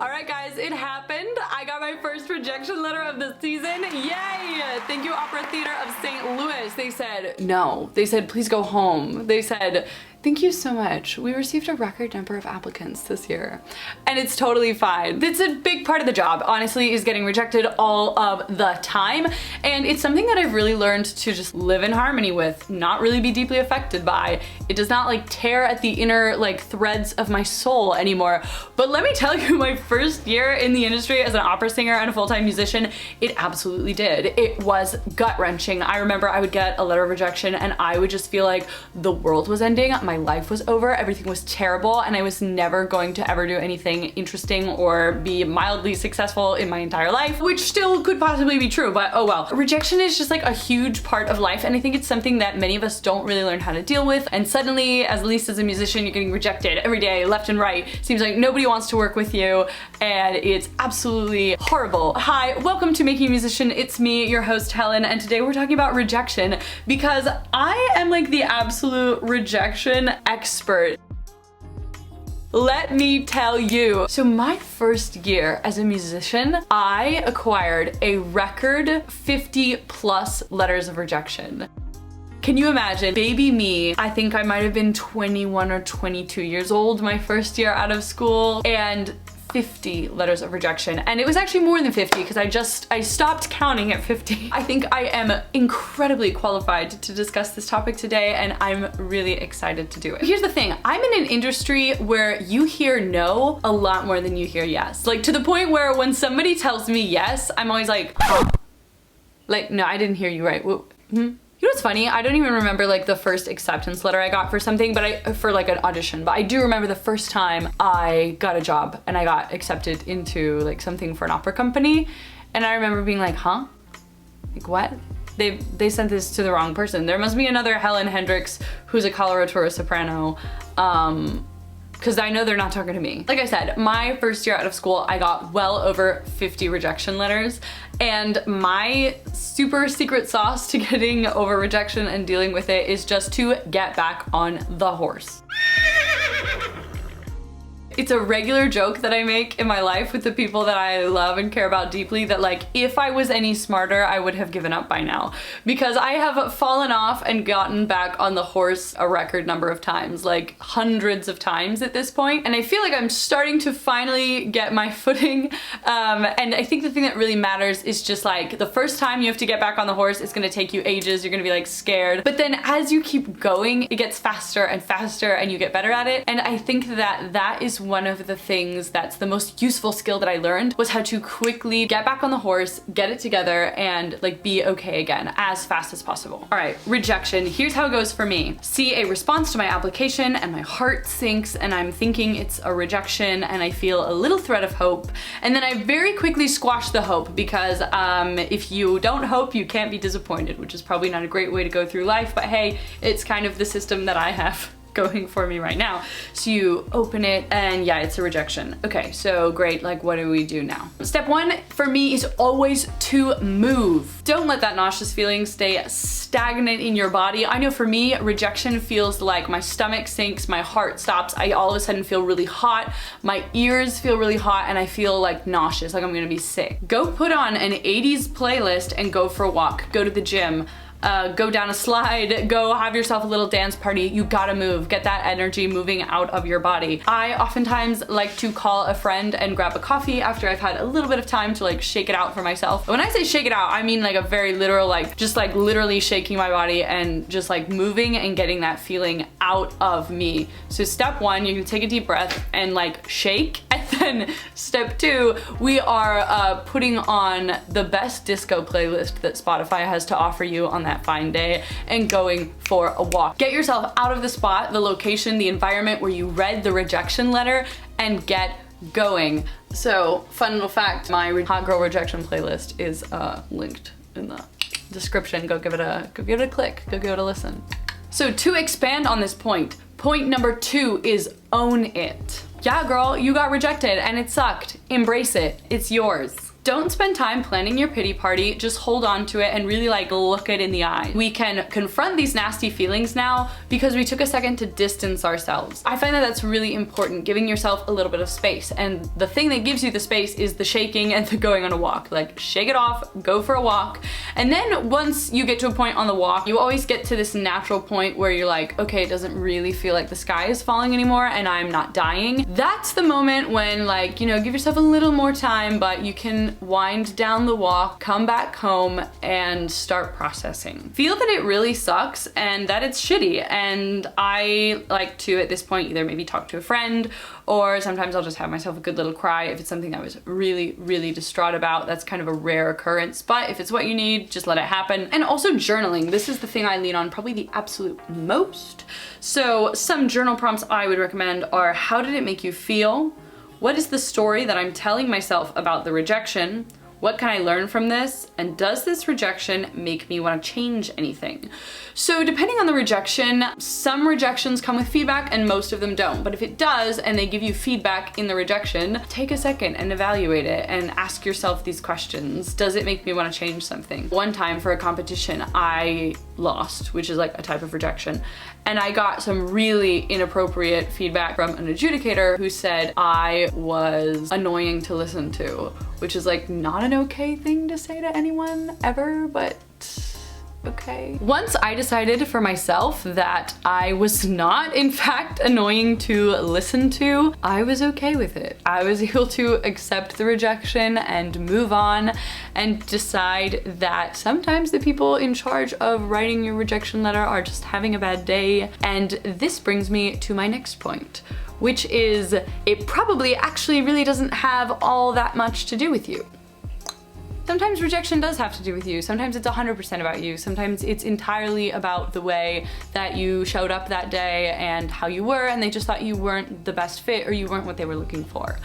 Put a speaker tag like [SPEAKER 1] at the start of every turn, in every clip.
[SPEAKER 1] Alright guys, it happened. I got my first rejection letter of the season. Yay! Thank you, Opera Theater of St. Louis. They said no. They said please go home. They said thank you so much. We received a record number of applicants this year. And it's totally fine. It's a big part of the job, honestly, is getting rejected all of the time. And it's something that I've really learned to just live in harmony with, not really be deeply affected by. It does not like tear at the inner like threads of my soul anymore. But let me tell you, my first year in the industry as an opera singer and a full-time musician, it absolutely did. It was gut-wrenching. I remember I would get a letter of rejection and I would just feel like the world was ending. My life was over, everything was terrible, and I was never going to ever do anything interesting or be mildly successful in my entire life, which still could possibly be true, but oh well. Rejection is just like a huge part of life, and I think it's something that many of us don't really learn how to deal with, and suddenly, at least as a musician, you're getting rejected every day, left and right. Seems like nobody wants to work with you, and it's absolutely horrible. Hi, welcome to Making a Musician. It's me, your host, Helen, and today we're talking about rejection because I am like the absolute rejection expert. Let me tell you. So my first year as a musician, I acquired a record 50 plus letters of rejection. Can you imagine? Baby me, I think I might have been 21 or 22 years old my first year out of school, and 50 letters of rejection. And it was actually more than 50 because I stopped counting at 50. I think I am incredibly qualified to discuss this topic today, and I'm really excited to do it. Here's the thing, I'm in an industry where you hear no a lot more than you hear yes. Like to the point where when somebody tells me yes, I'm always like, huh? Like, no, I didn't hear you right. You know what's funny? I don't even remember like the first acceptance letter I got for something, but for like an audition, but I do remember the first time I got a job and I got accepted into like something for an opera company. And I remember being like, huh? Like what? They sent this to the wrong person. There must be another Helen Hendricks who's a coloratura soprano. Because I know they're not talking to me. Like I said, my first year out of school, I got well over 50 rejection letters, and my super secret sauce to getting over rejection and dealing with it is just to get back on the horse. It's a regular joke that I make in my life with the people that I love and care about deeply that like, if I was any smarter, I would have given up by now. Because I have fallen off and gotten back on the horse a record number of times, like hundreds of times at this point. And I feel like I'm starting to finally get my footing. And I think the thing that really matters is just like, the first time you have to get back on the horse, it's gonna take you ages, you're gonna be like scared. But then as you keep going, it gets faster and faster and you get better at it. And I think that that is one of the things that's the most useful skill that I learned, was how to quickly get back on the horse, get it together, and like be okay again as fast as possible. All right, rejection. Here's how it goes for me. See a response to my application and my heart sinks and I'm thinking it's a rejection and I feel a little thread of hope. And then I very quickly squash the hope because if you don't hope, you can't be disappointed, which is probably not a great way to go through life, but hey, it's kind of the system that I have going for me right now. So you open it and yeah, it's a rejection. Okay, so great, like what do we do now? Step one for me is always to move. Don't let that nauseous feeling stay stagnant in your body. I know for me, rejection feels like my stomach sinks, my heart stops, I all of a sudden feel really hot, my ears feel really hot, and I feel like nauseous, like I'm gonna be sick. Go put on an 80s playlist and go for a walk, go to the gym, go down a slide, go have yourself a little dance party. You gotta move, get that energy moving out of your body. I oftentimes like to call a friend and grab a coffee after I've had a little bit of time to like shake it out for myself. When I say shake it out, I mean like a very literal, like just like literally shaking my body and just like moving and getting that feeling out of me. So step one, you can take a deep breath and like shake. And then step two, we are putting on the best disco playlist that Spotify has to offer you on that fine day and going for a walk. Get yourself out of the spot, the location, the environment where you read the rejection letter, and get going. So, fun little fact, my hot girl rejection playlist is linked in the description. Go give it a click, go give it a listen. So to expand on this point number 2 is own it. Yeah, girl, you got rejected and it sucked. Embrace it. It's yours. Don't spend time planning your pity party, just hold on to it and really like look it in the eye. We can confront these nasty feelings now because we took a second to distance ourselves. I find that that's really important, giving yourself a little bit of space. And the thing that gives you the space is the shaking and the going on a walk. Like shake it off, go for a walk. And then once you get to a point on the walk, you always get to this natural point where you're like, okay, it doesn't really feel like the sky is falling anymore and I'm not dying. That's the moment when like, you know, give yourself a little more time, but you can wind down the walk, come back home and start processing. Feel that it really sucks and that it's shitty. And I like to, at this point, either maybe talk to a friend or sometimes I'll just have myself a good little cry if it's something I was really, really distraught about. That's kind of a rare occurrence, but if it's what you need, just let it happen. And also journaling. This is the thing I lean on probably the absolute most. So some journal prompts I would recommend are, how did it make you feel? What is the story that I'm telling myself about the rejection? What can I learn from this? And does this rejection make me want to change anything? So depending on the rejection, some rejections come with feedback and most of them don't. But if it does and they give you feedback in the rejection, take a second and evaluate it and ask yourself these questions. Does it make me want to change something? One time for a competition, I lost, which is like a type of rejection. And I got some really inappropriate feedback from an adjudicator who said I was annoying to listen to, which is like not an okay thing to say to anyone ever, but okay. Once I decided for myself that I was not in fact annoying to listen to, I was okay with it. I was able to accept the rejection and move on and decide that sometimes the people in charge of writing your rejection letter are just having a bad day. And this brings me to my next point, which is it probably actually really doesn't have all that much to do with you. Sometimes rejection does have to do with you. Sometimes it's 100% about you. Sometimes it's entirely about the way that you showed up that day and how you were, and they just thought you weren't the best fit or you weren't what they were looking for.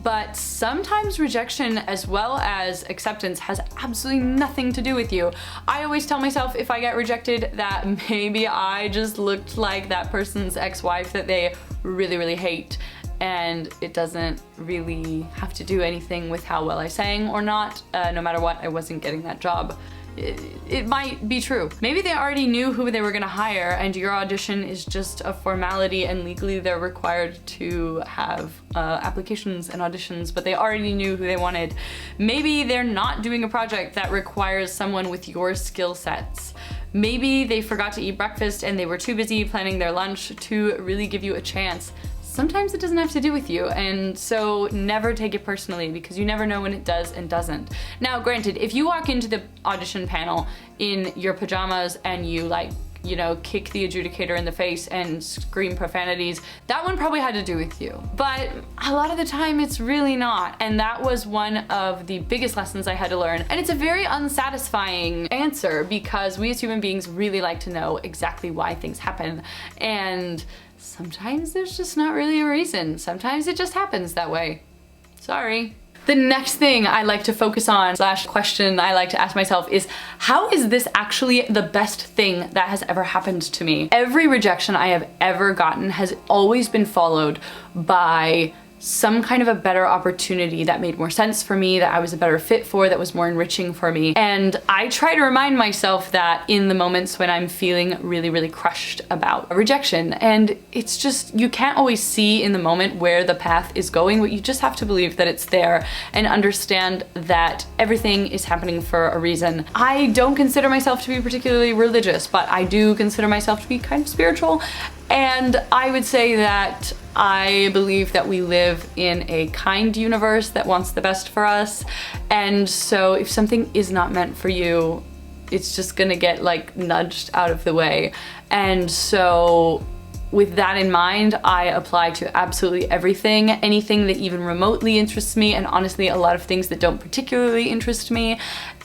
[SPEAKER 1] But sometimes rejection as well as acceptance has absolutely nothing to do with you. I always tell myself if I get rejected that maybe I just looked like that person's ex-wife that they really, really hate. And it doesn't really have to do anything with how well I sang or not. No matter what, I wasn't getting that job. It might be true. Maybe they already knew who they were gonna hire and your audition is just a formality and legally they're required to have applications and auditions, but they already knew who they wanted. Maybe they're not doing a project that requires someone with your skill sets. Maybe they forgot to eat breakfast and they were too busy planning their lunch to really give you a chance. Sometimes it doesn't have to do with you, and so never take it personally because you never know when it does and doesn't. Now, granted, if you walk into the audition panel in your pajamas and you like, you know, kick the adjudicator in the face and scream profanities, that one probably had to do with you. But a lot of the time it's really not, and that was one of the biggest lessons I had to learn. And it's a very unsatisfying answer because we as human beings really like to know exactly why things happen, and sometimes there's just not really a reason. Sometimes it just happens that way. Sorry. The next thing I like to focus on / question I like to ask myself is, how is this actually the best thing that has ever happened to me? Every rejection I have ever gotten has always been followed by some kind of a better opportunity that made more sense for me, that I was a better fit for, that was more enriching for me. And I try to remind myself that in the moments when I'm feeling really, really crushed about a rejection. And it's just, you can't always see in the moment where the path is going, but you just have to believe that it's there and understand that everything is happening for a reason. I don't consider myself to be particularly religious, but I do consider myself to be kind of spiritual. And I would say that I believe that we live in a kind universe that wants the best for us. And so if something is not meant for you, it's just gonna get like nudged out of the way. And so with that in mind, I apply to absolutely everything, anything that even remotely interests me, and honestly a lot of things that don't particularly interest me,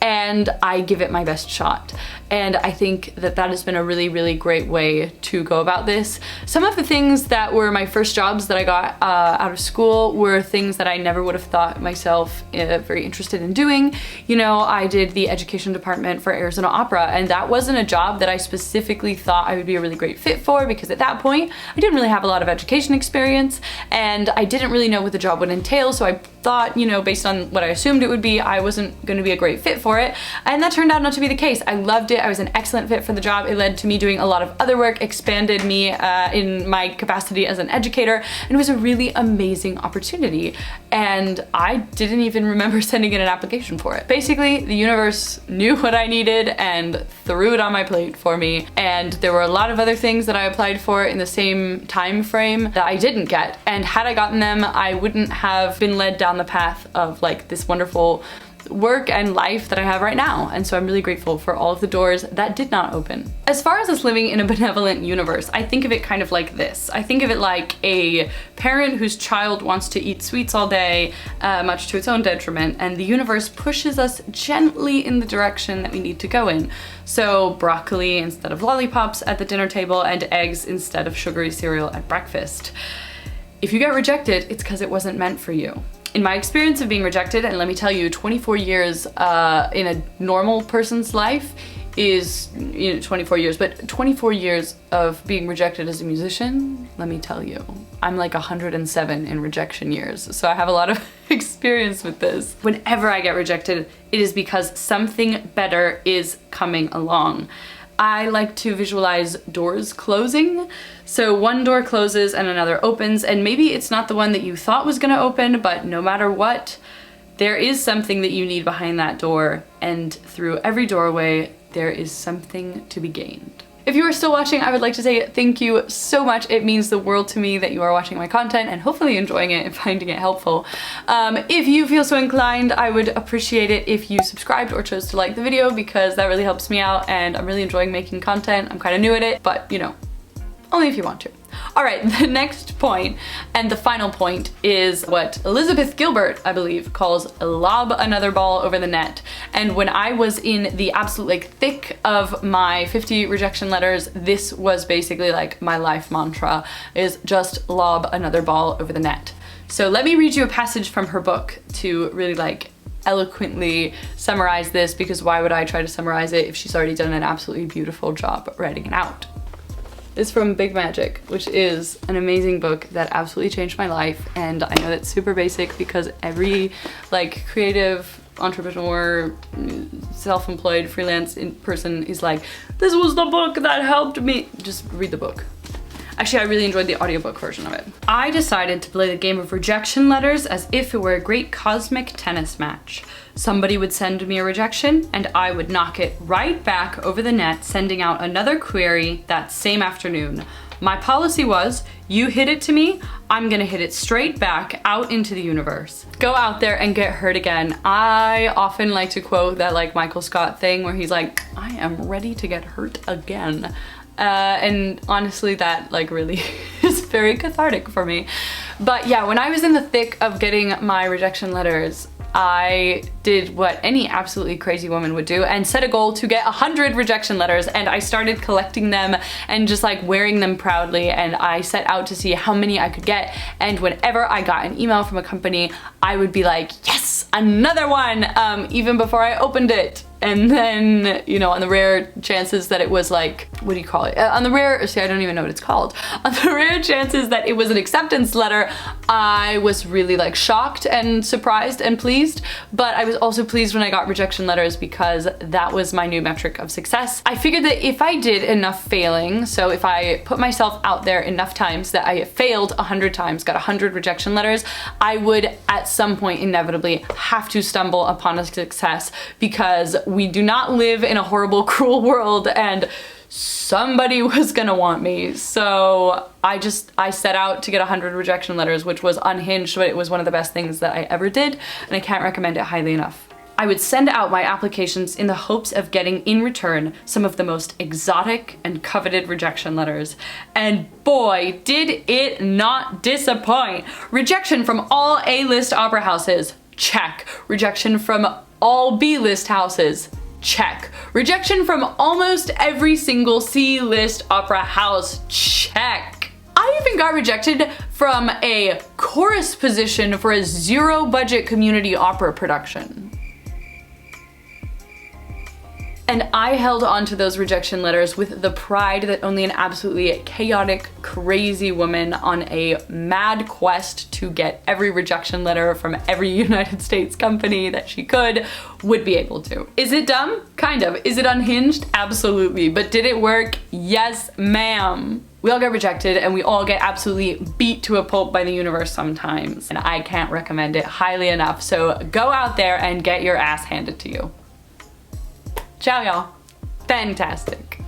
[SPEAKER 1] and I give it my best shot. And I think that that has been a really, really great way to go about this. Some of the things that were my first jobs that I got out of school were things that I never would have thought myself very interested in doing. You know, I did the education department for Arizona Opera, and that wasn't a job that I specifically thought I would be a really great fit for, because at that point, I didn't really have a lot of education experience, and I didn't really know what the job would entail, so I thought, you know, based on what I assumed it would be, I wasn't going to be a great fit for it. And that turned out not to be the case. I loved it. I was an excellent fit for the job. It led to me doing a lot of other work, expanded me in my capacity as an educator, and it was a really amazing opportunity. And I didn't even remember sending in an application for it. Basically, the universe knew what I needed and threw it on my plate for me. And there were a lot of other things that I applied for in the same time frame that I didn't get. And had I gotten them, I wouldn't have been led down the path of like this wonderful work and life that I have right now. And so I'm really grateful for all of the doors that did not open. As far as us living in a benevolent universe, I think of it kind of like this. I think of it like a parent whose child wants to eat sweets all day, much to its own detriment, and the universe pushes us gently in the direction that we need to go in. So broccoli instead of lollipops at the dinner table and eggs instead of sugary cereal at breakfast. If you get rejected, it's because it wasn't meant for you. In my experience of being rejected, and let me tell you, 24 years in a normal person's life is, you know, 24 years, but 24 years of being rejected as a musician, let me tell you, I'm like 107 in rejection years, so I have a lot of experience with this. Whenever I get rejected, it is because something better is coming along. I like to visualize doors closing. So one door closes and another opens, and maybe it's not the one that you thought was gonna open, but no matter what, there is something that you need behind that door, and through every doorway, there is something to be gained. If you are still watching, I would like to say thank you so much. It means the world to me that you are watching my content and hopefully enjoying it and finding it helpful. If you feel so inclined, I would appreciate it if you subscribed or chose to like the video, because that really helps me out and I'm really enjoying making content. I'm kind of new at it, but you know, only if you want to. All right, the next point and the final point is what Elizabeth Gilbert, I believe, calls lob another ball over the net. And when I was in the absolute like thick of my 50 rejection letters, this was basically like my life mantra, is just lob another ball over the net. So let me read you a passage from her book to really like eloquently summarize this, because why would I try to summarize it if she's already done an absolutely beautiful job writing it out. It's from Big Magic, which is an amazing book that absolutely changed my life. And I know that's super basic because every like creative entrepreneur, self-employed, freelance person is like, this was the book that helped me. Just read the book. Actually, I really enjoyed the audiobook version of it. I decided to play the game of rejection letters as if it were a great cosmic tennis match. Somebody would send me a rejection and I would knock it right back over the net, sending out another query that same afternoon. My policy was, you hit it to me, I'm gonna hit it straight back out into the universe. Go out there and get hurt again. I often like to quote that like Michael Scott thing where he's like, I am ready to get hurt again. And honestly, that like really is very cathartic for me. But yeah, when I was in the thick of getting my rejection letters, I did what any absolutely crazy woman would do and set a goal to get 100 rejection letters, and I started collecting them and just like wearing them proudly, and I set out to see how many I could get, and whenever I got an email from a company, I would be like, yes, another one, even before I opened it. And then, you know, on the rare chances that it was like, what do you call it? On the rare, see, I don't even know what it's called. On the rare chances that it was an acceptance letter, I was really like shocked and surprised and pleased. But I was also pleased when I got rejection letters because that was my new metric of success. I figured that if I did enough failing, so if I put myself out there enough times that I failed 100 times, got 100 rejection letters, I would at some point inevitably have to stumble upon a success, because we do not live in a horrible, cruel world, and somebody was gonna want me. So I set out to get 100 rejection letters, which was unhinged, but it was one of the best things that I ever did, and I can't recommend it highly enough. I would send out my applications in the hopes of getting in return some of the most exotic and coveted rejection letters. And boy, did it not disappoint. Rejection from all A-list opera houses, check. Rejection from all B-list houses, check. Rejection from almost every single C-list opera house, check. I even got rejected from a chorus position for a zero-budget community opera production. And I held on to those rejection letters with the pride that only an absolutely chaotic, crazy woman on a mad quest to get every rejection letter from every United States company that she could would be able to. Is it dumb? Kind of. Is it unhinged? Absolutely. But did it work? Yes, ma'am. We all get rejected and we all get absolutely beat to a pulp by the universe sometimes. And I can't recommend it highly enough. So go out there and get your ass handed to you. Ciao, y'all. Fantastic.